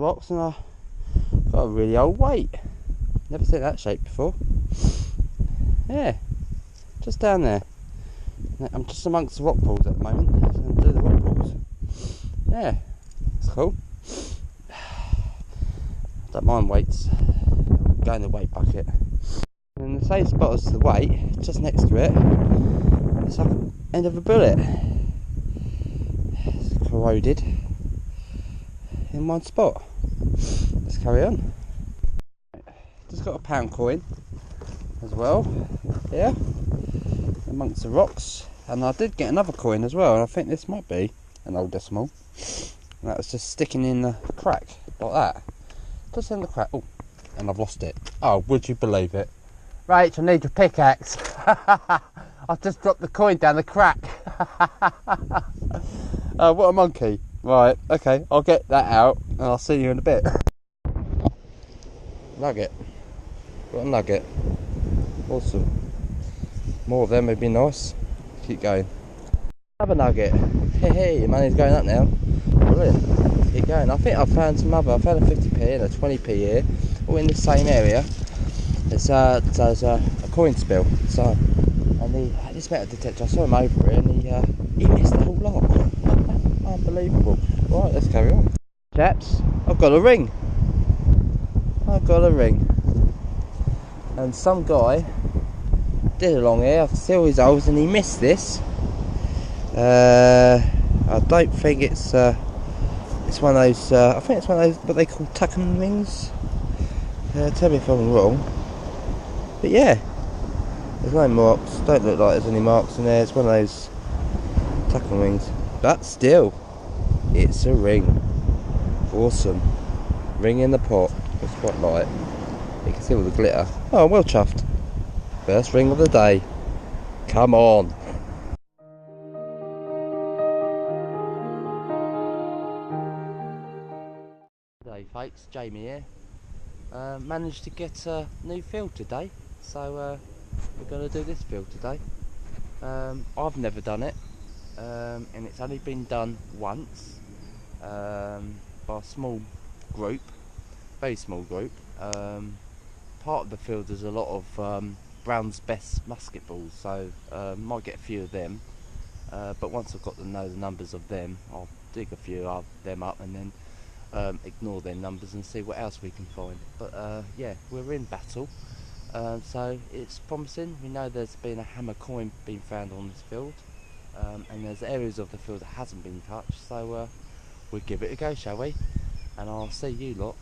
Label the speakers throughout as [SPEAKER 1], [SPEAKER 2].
[SPEAKER 1] rocks and I got a really old weight. Never seen that shape before. Yeah, just down there. I'm just amongst the rock pools at the moment. So I'm doing the rock pools. Yeah, it's cool. Don't mind weights. Go in the weight bucket. And in the same spot as the weight, just next to it, it's like the end of a bullet. It's corroded in one spot. Let's carry on. Just got a £1 coin as well here amongst the rocks, and I did get another coin as well, and I think this might be an old decimal, and that was just sticking in the crack like that, just in the crack. Oh, and I've lost it. Oh, would you believe it? Rach, I need your pickaxe. I've just dropped the coin down the crack. What a monkey. Right, okay, I'll get that out and I'll see you in a bit. Nugget. Got a nugget. Awesome. More of them would be nice. Keep going. Another nugget. Hey, your money's going up now. Brilliant. Keep going. I think I've found some other. I found a 50p and a 20p here, all in the same area. It's there's a coin spill. So, and this metal detector, I saw him over it, and he missed the whole lot. Unbelievable. Right, let's carry on. Chaps, I've got a ring. I've got a ring. And some guy did along here. I can see all his holes, and he missed this. I don't think it's one of those. I think it's one of those what they call tucking rings. Tell me if I'm wrong. But yeah, there's no marks. Don't look like there's any marks in there. It's one of those tucking rings. But still, it's a ring. Awesome. Ring in the pot. It's quite light. You can see all the glitter. Oh, well chuffed. First ring of the day. Come on. G'day folks, Jamie here. Managed to get a new field today, so we're going to do this field today. I've never done it, and it's only been done once by a small group, very small group. Part of the field there's a lot of Brown's Best musket balls, so might get a few of them, but once I've got to know the numbers of them, I'll dig a few of them up and then ignore their numbers and see what else we can find. But yeah, we're in battle, so it's promising. We know there's been a hammer coin being found on this field, and there's areas of the field that hasn't been touched, so we'll give it a go, shall we? And I'll see you lot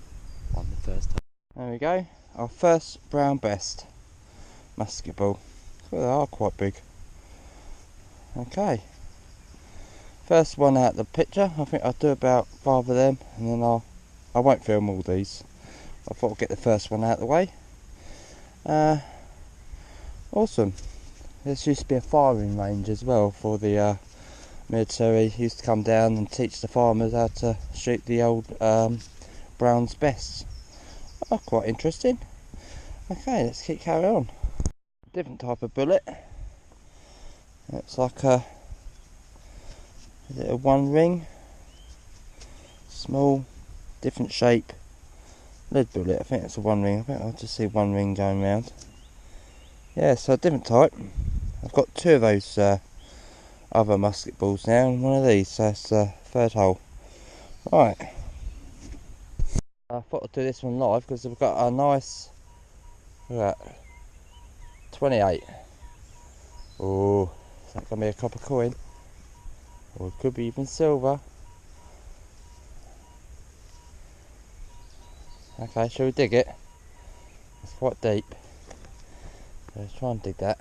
[SPEAKER 1] on the first time. There we go, our first Brown Best musket ball. Well, they are quite big. Okay, first one out of the picture. I think I'll do about 5 of them, and then I won't film all these. I thought I'd get the first one out of the way. Awesome. This used to be a firing range as well for the military. Used to come down and teach the farmers how to shoot the old Brown's Bests. Oh, quite interesting. Okay, let's keep carrying on. Different type of bullet. It's like a one ring, small, different shape, lead bullet. I think it's a one ring. I think I'll just see one ring going round. Yeah, so a different type. I've got 2 of those other musket balls now, and one of these, so it's the 3rd hole. Right, I thought I'd do this one live because we've got a nice, look at that, 28. Oh, is that going to be a copper coin? Or it could be even silver. Okay, shall we dig it? It's quite deep. Let's try and dig that.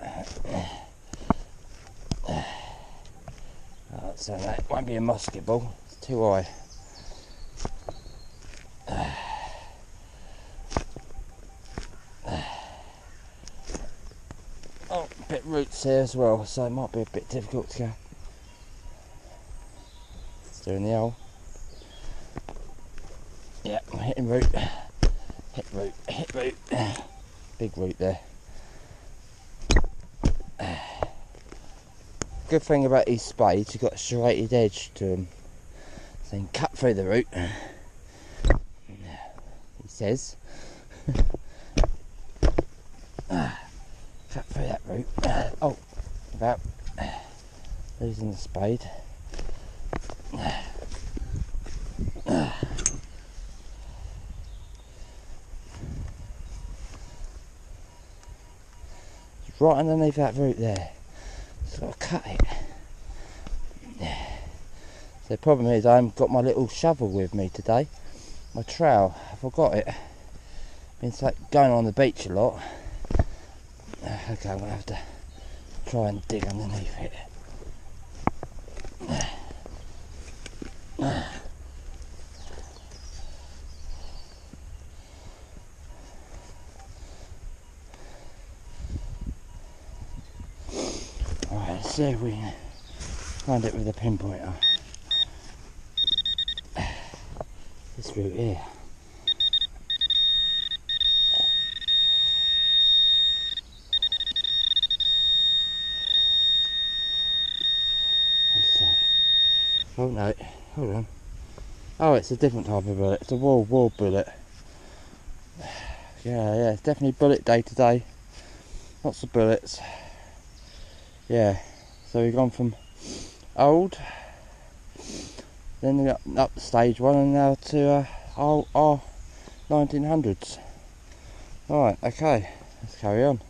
[SPEAKER 1] Oh, so that won't be a musket ball, it's too high. Oh, a bit roots here as well, so it might be a bit difficult to go. Still in the hole. Yeah, I'm hitting root. Hit root, hit root. Big root there. Good thing about these spades, you've got a serrated edge to them. So you can cut through the root. says. Cut through that route. Oh, without losing the spade. It's right underneath that root there. Just got to cut it. So the problem is I haven't got my little shovel with me today. My trowel, I forgot it. Been going on the beach a lot. Okay, I'm going to have to try and dig underneath it. Alright, let's see if we can find it with a pinpointer. This root here. What's that? Oh no, hold on. Oh, it's a different type of bullet. It's a wall bullet. Yeah, it's definitely bullet day today. Lots of bullets. Yeah, so we've gone from old, then we got up to stage 1, and now to our 1900s. Right, okay, let's carry on.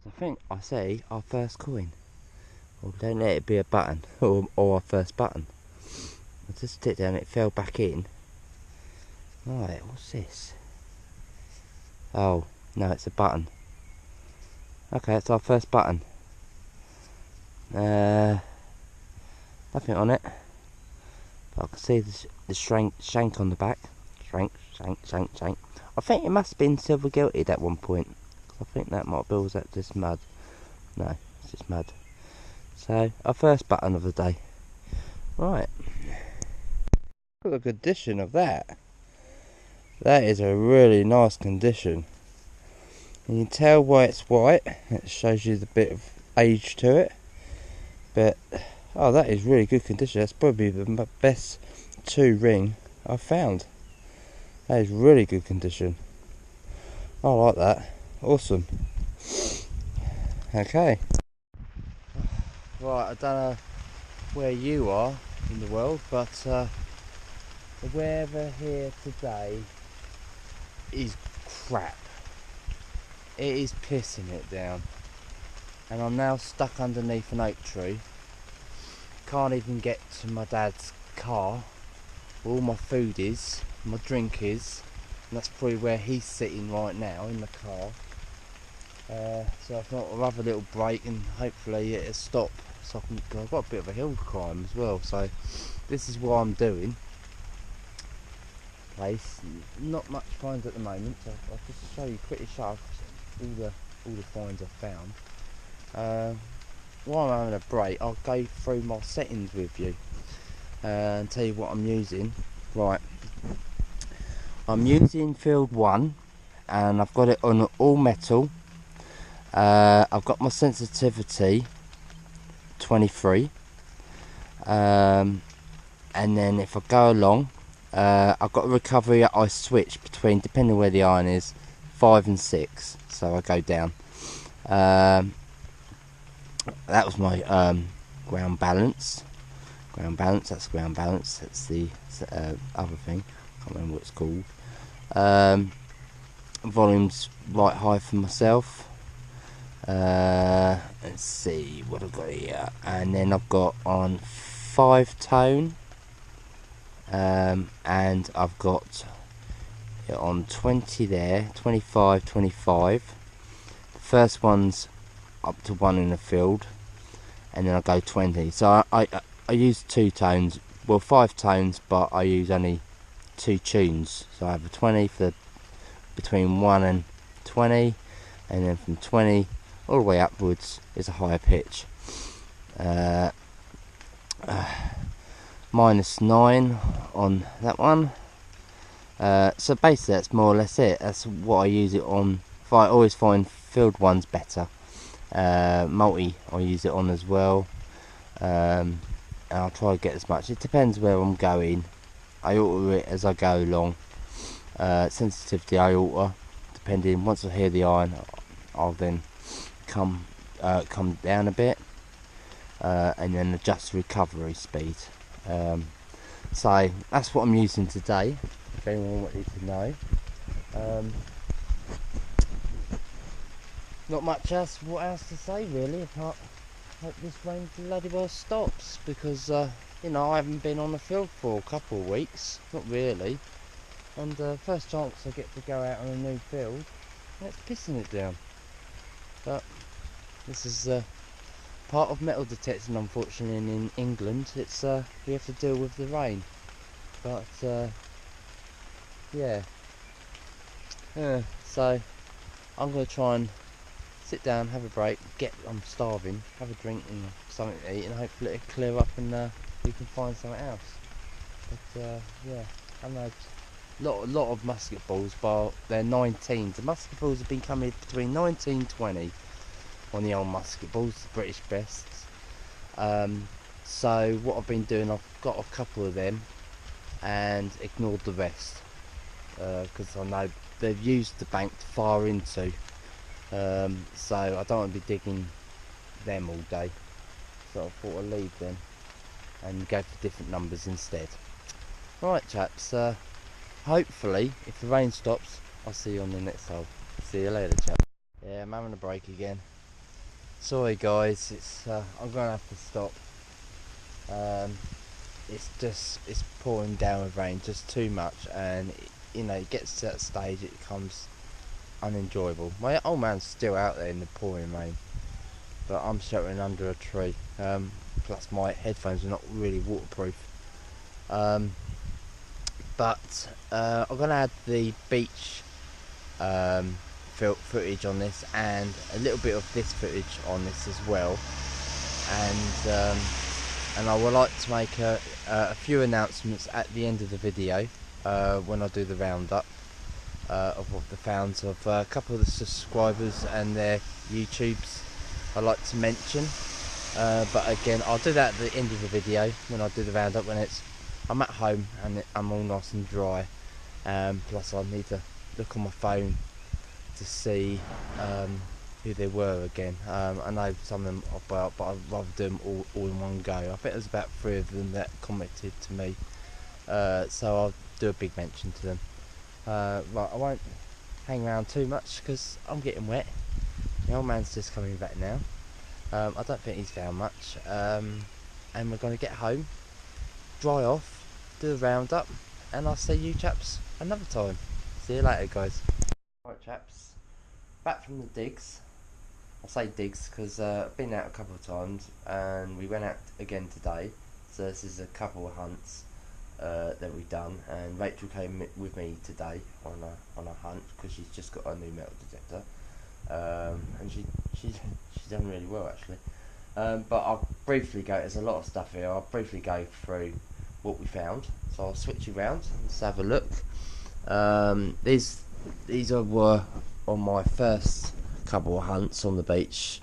[SPEAKER 1] I think I see our first coin. Well, don't let it be a button, or our first button. I just stick down, it fell back in. Right, what's this? Oh, no, it's a button. Okay, it's our first button. Nothing on it, but I can see the shank on the back. Shank. I think it must have been silver gilded at one point. I think that might be, was that just mud? No, it's just mud. So, our first button of the day. Right. Look at the condition of that. That is a really nice condition. You can tell why it's white. It shows you the bit of age to it. But, oh, that is really good condition. That's probably the best 2 ring I've found. That is really good condition. I like that. Awesome. Okay. Right, I don't know where you are in the world, but the weather here today is crap. It is pissing it down. And I'm now stuck underneath an oak tree. Can't even get to my dad's car where all my food is, my drink is, and that's probably where he's sitting right now, in the car. So I thought I'll have a little break and hopefully it'll stop. So I've got a bit of a hill climb as well, so this is what I'm doing. Place, not much finds at the moment, so I'll just show you quickly all the finds I've found. While I'm having a break, I'll go through my settings with you and tell you what I'm using. Right, I'm using field 1 and I've got it on all metal. I've got my sensitivity 23, and then if I go along, I've got a recovery I switch between, depending where the iron is, 5 and 6, so I go down. That was my ground balance. That's ground balance. That's the other thing. Can't remember what it's called. Volume's right high for myself. Let's see what I've got here. And then I've got on 5 tone. And I've got it on 20 there, 25, 25. The first one's up to 1 in the field, and then I go 20. So I use 2 tones, well 5 tones, but I use only 2 tunes. So I have a 20 for between 1 and 20, and then from 20 all the way upwards is a higher pitch. -9 on that one. So basically that's more or less it. That's what I use it on. I always find field 1's better. Multi I use it on as well, and I'll try to get as much. It depends where I'm going. I alter it as I go along. sensitivity I depending. Once I hear the iron, I'll then come down a bit, and then adjust the recovery speed. So that's what I'm using today, if anyone wanted to know. Not much else to say really, apart hope this rain bloody well stops, because you know, I haven't been on the field for a couple of weeks, not really, and first chance I get to go out on a new field, and it's pissing it down. But this is part of metal detecting, unfortunately, in England. It's we have to deal with the rain. But yeah, so I'm going to try and sit down, have a break, I'm starving, have a drink and something to eat, and hopefully it'll clear up and we can find something else. But yeah, I know a lot of musket balls, but they're 19s. The musket balls have been coming between 19 and 20 on the old musket balls, the British bests. So what I've been doing, I've got a couple of them and ignored the rest, because I know they've used the bank to fire into, so I don't want to be digging them all day, so I thought I'd leave them and go for different numbers instead. Right chaps, hopefully if the rain stops I'll see you on the next hole. See you later chaps. Yeah, I'm having a break again. Sorry guys, it's I'm gonna have to stop. It's pouring down with rain, just too much, and you know, it gets to that stage it becomes unenjoyable. My old man's still out there in the pouring rain, but I'm sheltering under a tree. Plus my headphones are not really waterproof. But I'm gonna add the beach footage on this, and a little bit of this footage on this as well, and I would like to make a few announcements at the end of the video, when I do the roundup of what the founds of a couple of the subscribers and their YouTubes I like to mention. But again, I'll do that at the end of the video when I do the roundup, when I'm at home and I'm all nice and dry. Plus I need to look on my phone to see who they were again. I know some of them are about, but I'd rather do them all in one go. I think there's about 3 of them that commented to me, so I'll do a big mention to them. Right, I won't hang around too much because I'm getting wet. The old man's just coming back now. I don't think he's found much, and we're going to get home, dry off, do the roundup, and I'll see you chaps another time. See you later guys. Right chaps, back from the digs. I say digs because I've been out a couple of times, and we went out again today, so this is a couple of hunts that we've done, and Rachel came with me today on a hunt because she's just got a new metal detector, and she's done really well actually. But I'll briefly go, there's a lot of stuff here, I'll briefly go through what we found. So I'll switch around, let's have a look. These were on my first couple of hunts on the beach.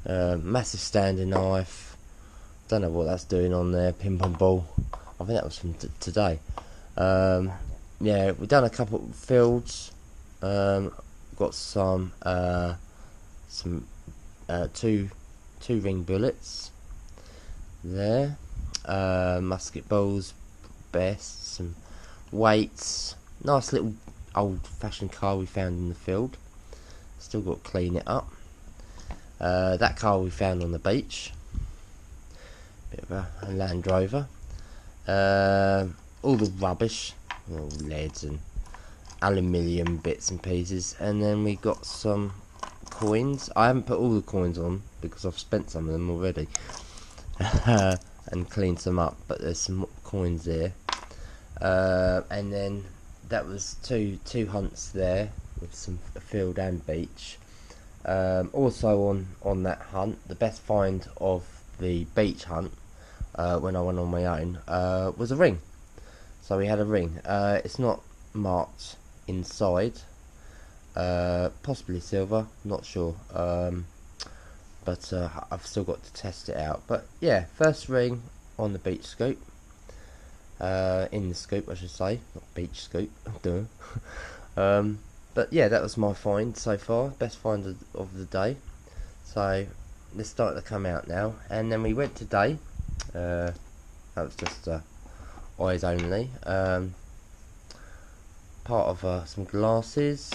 [SPEAKER 1] Massive standing knife, don't know what that's doing on there, ping pong ball, I think that was from today. Yeah, we've done a couple of fields, got some two ring bullets there, musket balls, best, some weights, nice little old fashioned car we found in the field, still got to clean it up. That car we found on the beach, bit of a Land Rover, all the rubbish, all leads and aluminium bits and pieces, and then we got some coins. I haven't put all the coins on because I've spent some of them already and cleaned some up, but there's some coins there. And then that was two hunts there with some field and beach. Also on that hunt, the best find of the beach hunt, when I went on my own, was a ring. So we had a ring. It's not marked inside, possibly silver, not sure, but I've still got to test it out. But yeah, first ring on the beach scoop. in the scoop, I should say, not beach scoop. Duh. But yeah, that was my find so far, best find of the day. So they're starting to come out now, and then we went today. That was just eyes only. Part of some glasses.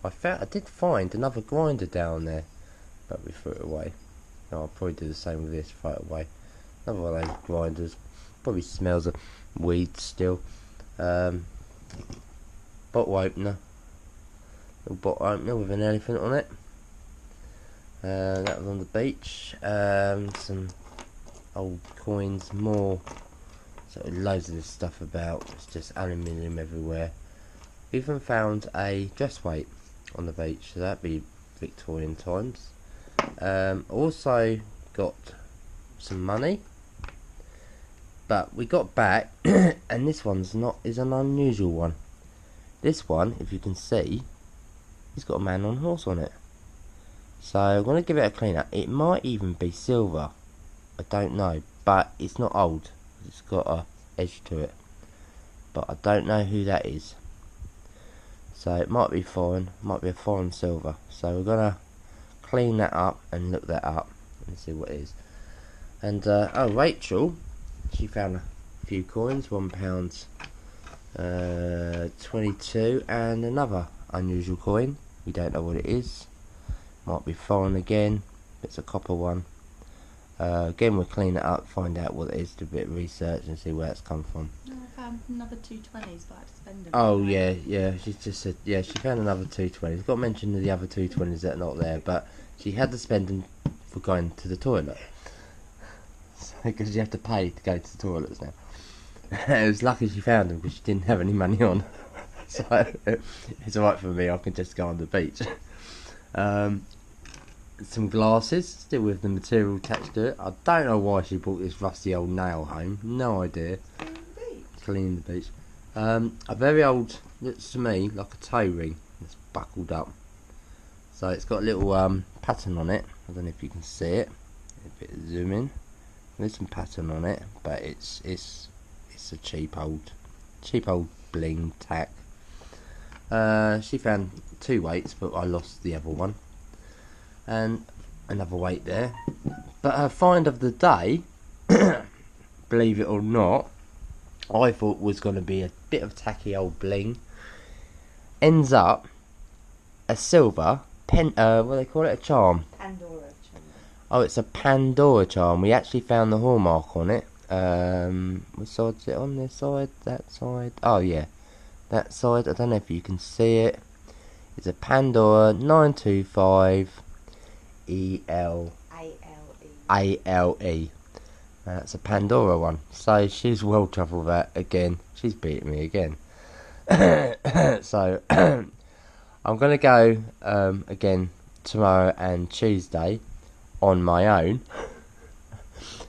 [SPEAKER 1] I did find another grinder down there, but we threw it away. No, I'll probably do the same with this, throw it away. Another one of those grinders. Probably smells of weed still. Bottle opener. Little bottle opener with an elephant on it. That was on the beach. Some old coins, more. So loads of this stuff about. It's just aluminium everywhere. Even found a dress weight on the beach, so that'd be Victorian times. Also got some money, but we got back, and this one's is an unusual one. This one, if you can see, he's got a man on a horse on it. So I'm going to give it a clean up. It might even be silver, I don't know, but it's not old. It's got a edge to it, but I don't know who that is. So it might be foreign, might be a foreign silver. So we're gonna clean that up and look that up and see what it is. And oh, Rachel, she found a few coins, £1, 22, and another unusual coin. We don't know what it is. Might be foreign again. It's a copper one. Again, we'll clean it up, find out what it is, do a bit of research and see where it's come from.
[SPEAKER 2] No, I found another 220s, but I had to spend them.
[SPEAKER 1] Oh yeah, she just said, yeah, she found another 220s. Got mentioned the other 220s that are not there, but she had to spend them for going to the toilet. Because you have to pay to go to the toilets now. It was lucky she found them because she didn't have any money on. So it's alright for me, I can just go on the beach. Some glasses, still with the material attached to it. I don't know why she brought this rusty old nail home. No idea. Cleaning the beach. A very old, looks to me like a toe ring. It's buckled up. So it's got a little pattern on it. I don't know if you can see it. A bit of zoom in. There's some pattern on it, but it's a cheap old bling tack. She found 2 weights, but I lost the other one. And another weight there. But her find of the day, believe it or not, I thought was going to be a bit of tacky old bling. Ends up a silver what do they call it? A charm.
[SPEAKER 2] Pandora charm.
[SPEAKER 1] Oh, it's a Pandora charm. We actually found the hallmark on it. What side is it on? This side? That side? Oh yeah, that side. I don't know if you can see it. It's a Pandora 925 ELALE. That's a Pandora one. So she's well chuffed with that again. She's beating me again. So I'm gonna go again tomorrow and Tuesday on my own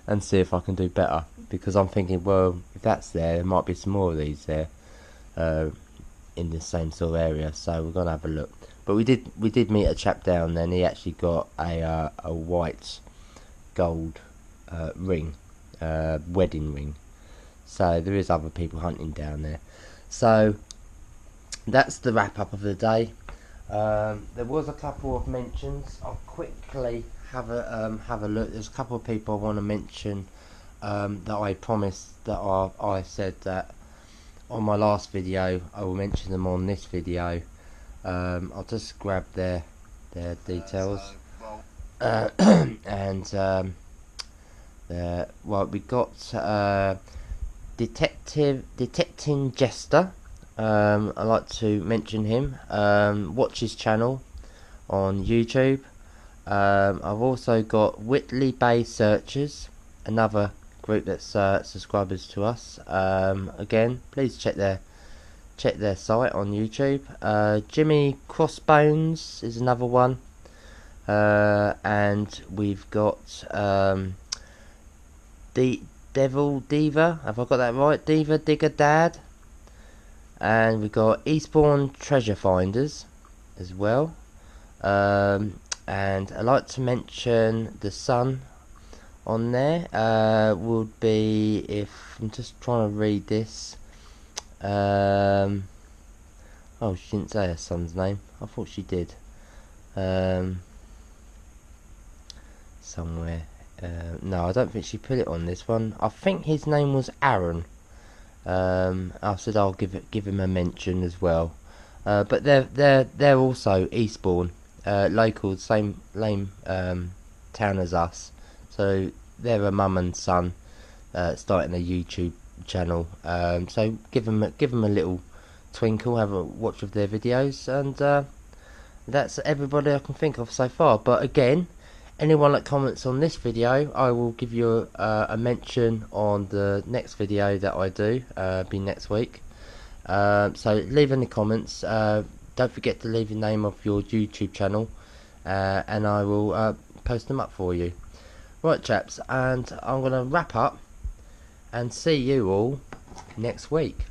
[SPEAKER 1] and see if I can do better, because I'm thinking, well, if that's there might be some more of these there in the same sort of area. So we're gonna have a look. But we did meet a chap down there, and he actually got a white gold ring, wedding ring. So there is other people hunting down there. So that's the wrap up of the day. There was a couple of mentions. I'll quickly have a look. There's a couple of people I want to mention that I promised that I said that on my last video I will mention them on this video. I'll just grab their details. And well, we got Detecting Jester. I like to mention him. Watch his channel on YouTube. I've also got Whitley Bay Searchers, another group that's subscribers to us. Again, please check their site on YouTube. Jimmy Crossbones is another one. And we've got Devil Diva, have I got that right? Diva Digger Dad. And we've got Eastbourne Treasure Finders as well. And I like to mention the son on there would be, if I'm just trying to read this. Oh, she didn't say her son's name. I thought she did. Somewhere. No, I don't think she put it on this one. I think his name was Aaron. I said I'll give him a mention as well. But they're also Eastbourne, local, same town as us. So they're a mum and son starting a YouTube channel. So give them a little twinkle, have a watch of their videos, and that's everybody I can think of so far. But again, anyone that comments on this video, I will give you a mention on the next video that I do, be next week. So leave any comments. Don't forget to leave the name of your YouTube channel, and I will post them up for you. Right, chaps, and I'm going to wrap up and see you all next week.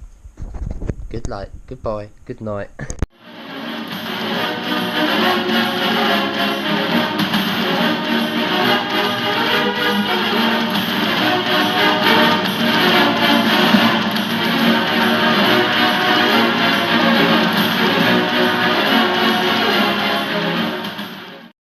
[SPEAKER 1] Good night, goodbye, good night.